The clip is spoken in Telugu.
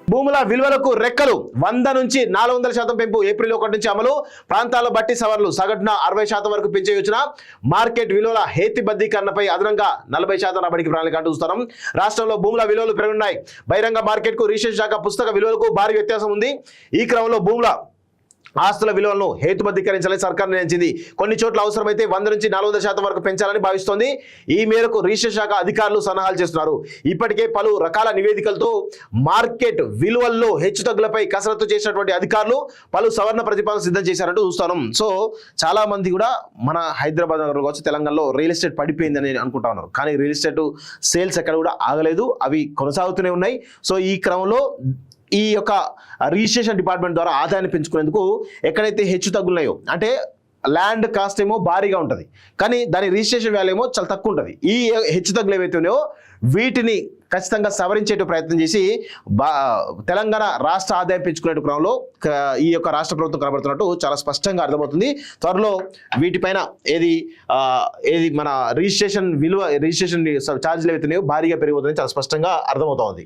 భూముల విలువలకు రెక్కలు 100 నుంచి 400% పెంపు ఏప్రిల్ 1 నుంచి అమలు. ప్రాంతాల బట్టి సవరణలు సగటున 60% వరకు పెంచే యోచన. మార్కెట్ విలువల హేతుబద్ధీకరణపై అదనంగా 40% రాబడికి ప్రణాళిక అంటూ చూస్తున్నాం. రాష్ట్రంలో భూముల విలువలు పెరుగున్నాయి. బహిరంగ మార్కెట్ కు రిజిస్ట్రేషన్ శాఖ పుస్తక విలువలకు భారీ వ్యత్యాసం ఉంది. ఈ క్రమంలో భూముల ఆస్తుల విలువలను హేతుబద్ధీకరించాలని సర్కార్ నిర్ణయించింది. కొన్ని చోట్ల అవసరమైతే 100 నుంచి 400% వరకు పెంచాలని భావిస్తోంది. ఈ మేరకు రిజిస్ట్రేషన్ శాఖ అధికారులు సన్నాహాలు చేస్తున్నారు. ఇప్పటికే పలు రకాల నివేదికలతో మార్కెట్ విలువల్లో హెచ్చుతగ్గులపై కసరత్తు చేసినటువంటి అధికారులు పలు సవరణ ప్రతిపాదన సిద్ధం చేశారంటూ చూస్తున్నాం. సో చాలా మంది కూడా మన హైదరాబాద్ నగరంలో కావచ్చు, తెలంగాణలో రియల్ ఎస్టేట్ పడిపోయిందని అనుకుంటా ఉన్నారు. కానీ రియల్ ఎస్టేట్ సేల్స్ ఎక్కడ కూడా ఆగలేదు, అవి కొనసాగుతూనే ఉన్నాయి. సో ఈ క్రమంలో ఈ యొక్క రిజిస్ట్రేషన్ డిపార్ట్మెంట్ ద్వారా ఆదాయాన్ని పెంచుకునేందుకు ఎక్కడైతే హెచ్చు తగ్గులున్నాయో, అంటే ల్యాండ్ కాస్ట్ ఏమో భారీగా ఉంటుంది కానీ దాని రిజిస్ట్రేషన్ వాల్యూ ఏమో చాలా తక్కువ ఉంటుంది. ఈ హెచ్చు తగ్గులు ఏవైతే ఉన్నాయో వీటిని ఖచ్చితంగా సవరించే ప్రయత్నం చేసి తెలంగాణ రాష్ట్ర ఆదాయం పెంచుకునే క్రమంలో ఈ యొక్క రాష్ట్ర ప్రభుత్వం కనబడుతున్నట్టు చాలా స్పష్టంగా అర్థమవుతుంది. త్వరలో వీటిపైన ఏది మన రిజిస్ట్రేషన్ ఛార్జీలు ఏవైతే ఉన్నాయో భారీగా పెరిగిపోతుంది చాలా స్పష్టంగా అర్థమవుతోంది.